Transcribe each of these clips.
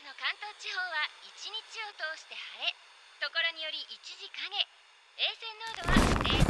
の関東地方は一日を通して晴れ、ところにより一時影。衛星濃度は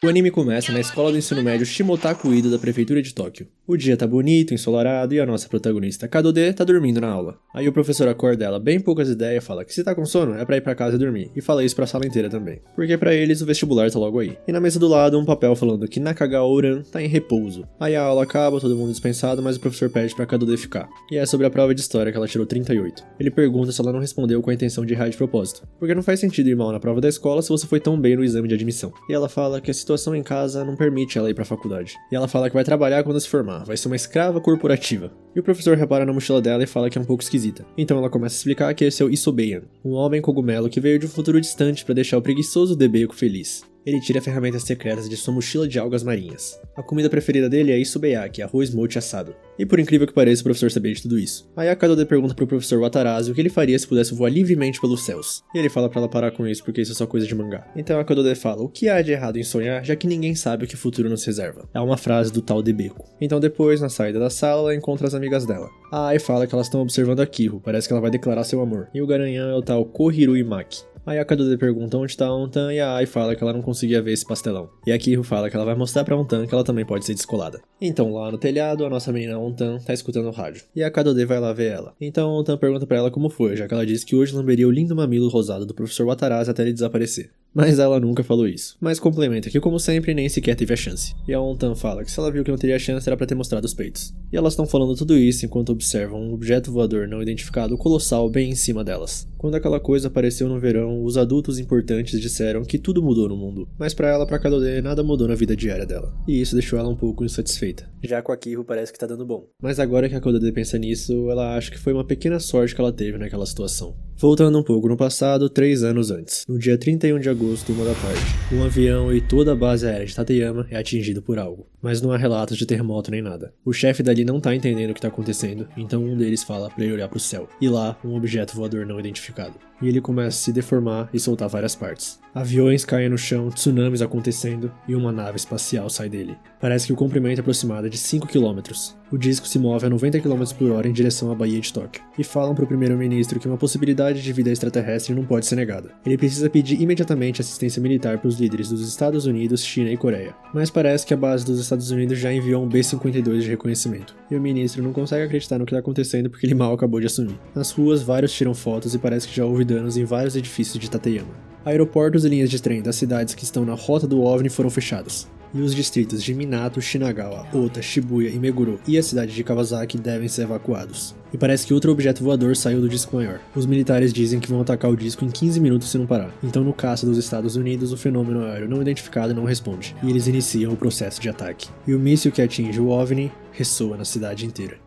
0.2%。O anime começa na escola do ensino médio Shimotaku Ido da prefeitura de Tóquio. O dia tá bonito, ensolarado e a nossa protagonista Kadode tá dormindo na aula. Aí o professor acorda ela bem poucas ideias e fala que se tá com sono é pra ir pra casa e dormir, e fala isso pra sala inteira também. Porque pra eles o vestibular tá logo aí. E na mesa do lado um papel falando que Nakagawa-oran tá em repouso. Aí a aula acaba, todo mundo dispensado, mas o professor pede pra Kadode ficar. E é sobre a prova de história que ela tirou 38. Ele pergunta se ela não respondeu com a intenção de errar de propósito. Porque não faz sentido ir mal na prova da escola se você foi tão bem no exame de admissão. E ela fala que a situação em casa não permite ela ir pra faculdade. E ela fala que vai trabalhar quando se formar, vai ser uma escrava corporativa. E o professor repara na mochila dela e fala que é um pouco esquisita. Então ela começa a explicar que esse é o Isobeyan, um homem cogumelo que veio de um futuro distante pra deixar o preguiçoso Debeco feliz. Ele tira ferramentas secretas de sua mochila de algas marinhas. A comida preferida dele é Isobeyaki, arroz mochi assado. E por incrível que pareça, o professor sabia de tudo isso. Aí a Kadode pergunta pro professor Watarazzo o que ele faria se pudesse voar livremente pelos céus. E ele fala pra ela parar com isso porque isso é só coisa de mangá. Então a Kadode fala, o que há de errado em sonhar, já que ninguém sabe o que o futuro nos reserva. É uma frase do tal Debeco. Então depois, na saída da sala, ela encontra as amigas dela. A Ai fala que elas estão observando a Kiro, parece que ela vai declarar seu amor. E o garanhão é o tal Kohiru Imaki. Aí a Kadode pergunta onde tá a Ontan e a Ai fala que ela não conseguia ver esse pastelão. E a Kiro fala que ela vai mostrar pra Ontan que ela também pode ser descolada. Então lá no telhado, a nossa menina Ontan tá escutando o rádio. E a Kadode vai lá ver ela. Então a Ontan pergunta pra ela como foi, já que ela disse que hoje lamberia o lindo mamilo rosado do professor Watarazzo até ele desaparecer. Mas ela nunca falou isso. Mas complementa que, como sempre, nem sequer teve a chance. E a Ontan fala que se ela viu que não teria chance era pra ter mostrado os peitos. E elas estão falando tudo isso enquanto observam um objeto voador não identificado colossal bem em cima delas. Quando aquela coisa apareceu no verão, os adultos importantes disseram que tudo mudou no mundo. Mas pra ela, pra Kadode, nada mudou na vida diária dela. E isso deixou ela um pouco insatisfeita. Já com a Kiro parece que tá dando bom. Mas agora que a Kadode pensa nisso, ela acha que foi uma pequena sorte que ela teve naquela situação. Voltando um pouco no passado, 3 anos antes. No dia 31 de agosto, 1 da tarde. Um avião e toda a base aérea de Tateyama é atingido por algo. Mas não há relatos de terremoto nem nada. O chefe dali não tá entendendo o que tá acontecendo, então um deles fala pra ele olhar pro céu. E lá, um objeto voador não identificado. E ele começa a se deformar e soltar várias partes. Aviões caem no chão, tsunamis acontecendo e uma nave espacial sai dele. Parece que o comprimento é aproximado de 5 km. O disco se move a 90 km por hora em direção à Baía de Tóquio. E falam pro primeiro-ministro que uma possibilidade de vida extraterrestre não pode ser negada. Ele precisa pedir imediatamente assistência militar pros líderes dos Estados Unidos, China e Coreia. Mas parece que a base dos Estados Unidos já enviou um B-52 de reconhecimento. E o ministro não consegue acreditar no que tá acontecendo porque ele mal acabou de assumir. Nas ruas, vários tiram fotos e parece que já houve danos em vários edifícios de Tateyama. Aeroportos e linhas de trem das cidades que estão na rota do OVNI foram fechados. E os distritos de Minato, Shinagawa, Ota, Shibuya e Meguro e a cidade de Kawasaki devem ser evacuados. E parece que outro objeto voador saiu do disco maior. Os militares dizem que vão atacar o disco em 15 minutos se não parar. Então no caso dos Estados Unidos, o fenômeno aéreo não identificado não responde. E eles iniciam o processo de ataque. E o míssil que atinge o OVNI ressoa na cidade inteira.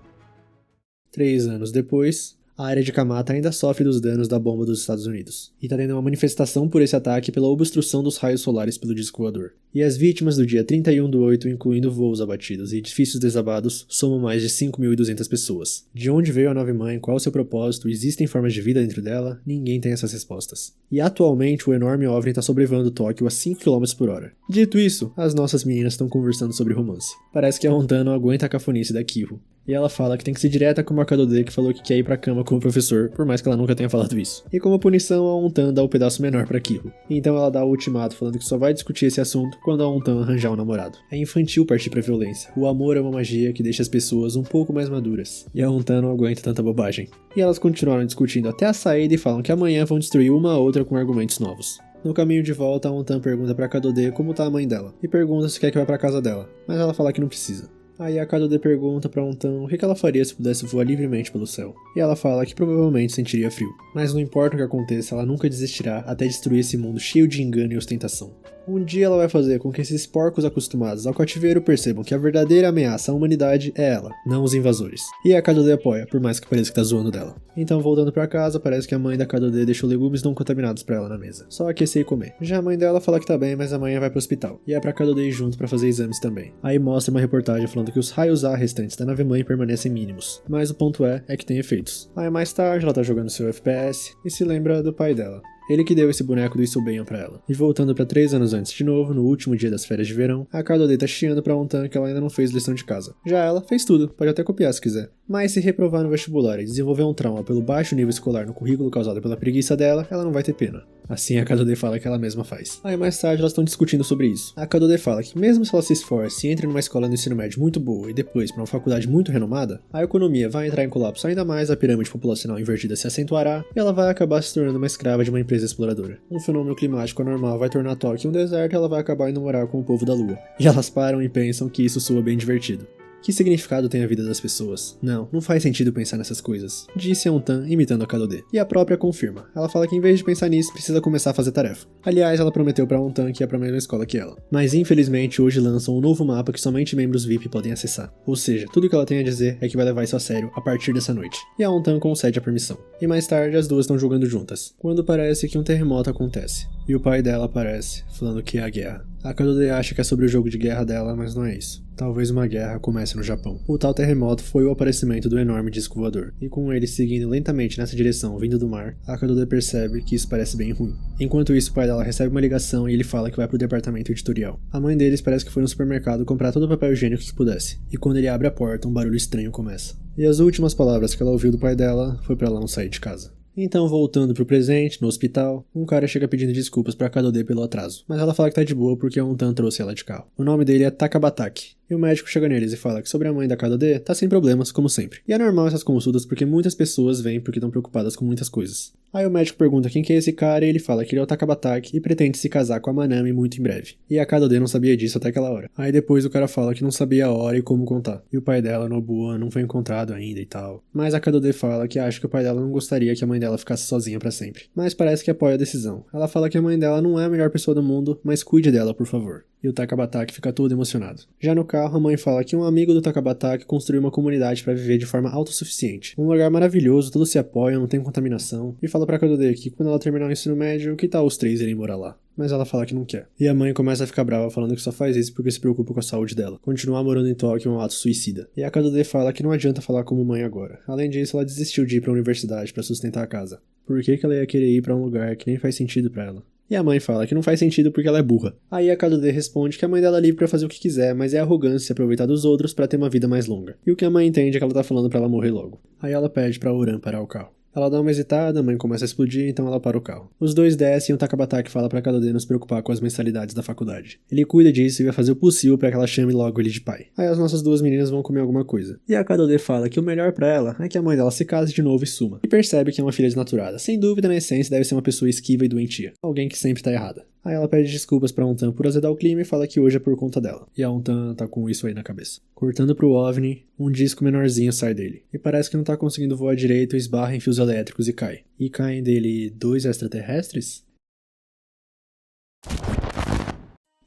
3 anos depois, a área de Kamata ainda sofre dos danos da bomba dos Estados Unidos, e tá tendo uma manifestação por esse ataque pela obstrução dos raios solares pelo disco voador. E as vítimas do dia 31/8, incluindo voos abatidos e edifícios desabados, somam mais de 5.200 pessoas. De onde veio a nave-mãe, qual é o seu propósito, existem formas de vida dentro dela? Ninguém tem essas respostas. E atualmente o enorme OVNI tá sobrevoando Tóquio a 5 km por hora. Dito isso, as nossas meninas estão conversando sobre romance. Parece que a Hontan não aguenta a cafonice da Kiro. E ela fala que tem que ser direta com a Kadode, que falou que quer ir pra cama com o professor, por mais que ela nunca tenha falado isso. E como punição, a Ontan dá o pedaço menor pra Kiro. Então ela dá o ultimato falando que só vai discutir esse assunto quando a Ontan arranjar um namorado. É infantil partir pra violência. O amor é uma magia que deixa as pessoas um pouco mais maduras. E a Ontan não aguenta tanta bobagem. E elas continuaram discutindo até a saída e falam que amanhã vão destruir uma a outra com argumentos novos. No caminho de volta, a Ontan pergunta pra Kadode como tá a mãe dela. E pergunta se quer que vá pra casa dela. Mas ela fala que não precisa. Aí a Kadode pergunta pra Ontan o que ela faria se pudesse voar livremente pelo céu. E ela fala que provavelmente sentiria frio. Mas não importa o que aconteça, ela nunca desistirá até destruir esse mundo cheio de engano e ostentação. Um dia ela vai fazer com que esses porcos acostumados ao cativeiro percebam que a verdadeira ameaça à humanidade é ela, não os invasores. E a Kadode apoia, por mais que pareça que tá zoando dela. Então voltando pra casa, parece que a mãe da Kadode deixou legumes não contaminados pra ela na mesa. Só aquecer e comer. Já a mãe dela fala que tá bem, mas amanhã vai pro hospital. E é pra Kadode ir junto pra fazer exames também. Aí mostra uma reportagem falando que os raios A restantes da nave-mãe permanecem mínimos. Mas o ponto é que tem efeitos. Aí mais tarde ela tá jogando seu FPS e se lembra do pai dela. Ele que deu esse boneco do Isobeyan pra ela. E voltando pra 3 anos antes de novo, no último dia das férias de verão, a Kadode tá chiando pra Ontan que ela ainda não fez lição de casa. Já ela fez tudo, pode até copiar se quiser. Mas se reprovar no vestibular e desenvolver um trauma pelo baixo nível escolar no currículo causado pela preguiça dela, ela não vai ter pena. Assim a Kadode fala que ela mesma faz. Aí mais tarde elas estão discutindo sobre isso. A Kadode fala que mesmo se ela se esforce e entre numa escola no ensino médio muito boa e depois pra uma faculdade muito renomada, a economia vai entrar em colapso ainda mais, a pirâmide populacional invertida se acentuará e ela vai acabar se tornando uma escrava de uma empresa exploradora. Um fenômeno climático anormal vai tornar Tóquio um deserto e ela vai acabar indo morar com o povo da lua. E elas param e pensam que isso soa bem divertido. Que significado tem a vida das pessoas? Não faz sentido pensar nessas coisas, disse Ontan imitando a Kadode. E a própria confirma. Ela fala que em vez de pensar nisso, precisa começar a fazer tarefa. Aliás, ela prometeu pra Ontan que ia pra mesma escola que ela. Mas infelizmente hoje lançam um novo mapa que somente membros VIP podem acessar. Ou seja, tudo que ela tem a dizer é que vai levar isso a sério a partir dessa noite. E a Ontan concede a permissão. E mais tarde as duas estão jogando juntas, quando parece que um terremoto acontece. E o pai dela aparece, falando que é a guerra. A Kadode acha que é sobre o jogo de guerra dela, mas não é isso. Talvez uma guerra comece no Japão. O tal terremoto foi o aparecimento do enorme disco voador, e com ele seguindo lentamente nessa direção vindo do mar, a Kadode percebe que isso parece bem ruim. Enquanto isso, o pai dela recebe uma ligação e ele fala que vai pro departamento editorial. A mãe deles parece que foi no supermercado comprar todo o papel higiênico que pudesse, e quando ele abre a porta, um barulho estranho começa. E as últimas palavras que ela ouviu do pai dela foi pra ela não sair de casa. Então, voltando pro presente, no hospital, um cara chega pedindo desculpas pra Kadode pelo atraso, mas ela fala que tá de boa porque a Ontan trouxe ela de carro. O nome dele é Takabataki, e o médico chega neles e fala que sobre a mãe da Kadode tá sem problemas, como sempre. E é normal essas consultas porque muitas pessoas vêm porque estão preocupadas com muitas coisas. Aí o médico pergunta quem que é esse cara e ele fala que ele é o Takabataki e pretende se casar com a Manami muito em breve. E a Kadode não sabia disso até aquela hora. Aí depois o cara fala que não sabia a hora e como contar. E o pai dela, Nobuo, não foi encontrado ainda e tal. Mas a Kadode fala que acha que o pai dela não gostaria que a mãe dela ficasse sozinha pra sempre. Mas parece que apoia a decisão. Ela fala que a mãe dela não é a melhor pessoa do mundo, mas cuide dela, por favor. E o Takabataki fica todo emocionado. Já no carro, a mãe fala que um amigo do Takabataki construiu uma comunidade para viver de forma autossuficiente. Um lugar maravilhoso, todos se apoiam, não tem contaminação. E fala pra Kadode que quando ela terminar o ensino médio, que tal os três irem morar lá? Mas ela fala que não quer. E a mãe começa a ficar brava falando que só faz isso porque se preocupa com a saúde dela. Continuar morando em Tóquio é um ato suicida. E a Kadode fala que não adianta falar como mãe agora. Além disso, ela desistiu de ir pra universidade para sustentar a casa. Por que ela ia querer ir pra um lugar que nem faz sentido pra ela? E a mãe fala que não faz sentido porque ela é burra. Aí a Kadode responde que a mãe dela é livre pra fazer o que quiser, mas é arrogância se aproveitar dos outros pra ter uma vida mais longa. E o que a mãe entende é que ela tá falando pra ela morrer logo. Aí ela pede pra Oran parar o carro. Ela dá uma hesitada, a mãe começa a explodir, então ela para o carro. Os dois descem e o Takabataki fala pra Kadode não se preocupar com as mensalidades da faculdade. Ele cuida disso e vai fazer o possível pra que ela chame logo ele de pai. Aí as nossas duas meninas vão comer alguma coisa. E a Kadode fala que o melhor pra ela é que a mãe dela se case de novo e suma. E percebe que é uma filha desnaturada. Sem dúvida, na essência, deve ser uma pessoa esquiva e doentia. Alguém que sempre tá errada. Aí ela pede desculpas pra Ontan por azedar o clima e fala que hoje é por conta dela. E a Ontan tá com isso aí na cabeça. Cortando pro OVNI, um disco menorzinho sai dele. E parece que não tá conseguindo voar direito, esbarra em fios elétricos e cai. E caem dele 2 extraterrestres?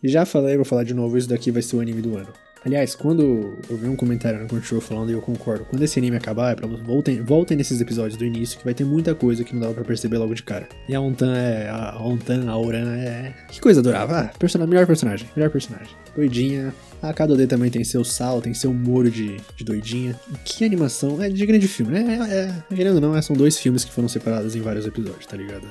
E já falei, vou falar de novo, isso daqui vai ser o anime do ano. Aliás, quando eu vi um comentário no Crunchyroll falando, e eu concordo, quando esse anime acabar, é pra voltem nesses episódios do início, que vai ter muita coisa que não dava pra perceber logo de cara. E a Oran é... Que coisa adorável. Melhor personagem. Doidinha. A Kadode também tem seu sal, tem seu molho de doidinha. Que animação. É de grande filme, né? Querendo ou não, são 2 filmes que foram separados em vários episódios, tá ligado?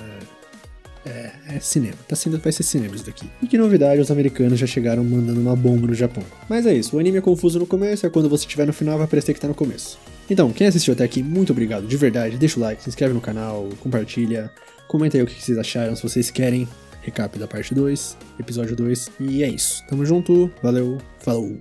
É cinema. Vai ser cinema isso daqui. E que novidade, os americanos já chegaram mandando uma bomba no Japão. Mas é isso, o anime é confuso no começo, quando você estiver no final vai parecer que tá no começo. Então, quem assistiu até aqui, muito obrigado, de verdade. Deixa o like, se inscreve no canal, compartilha, comenta aí o que vocês acharam, se vocês querem recap da parte 2, episódio 2. E é isso. Tamo junto, valeu, falou!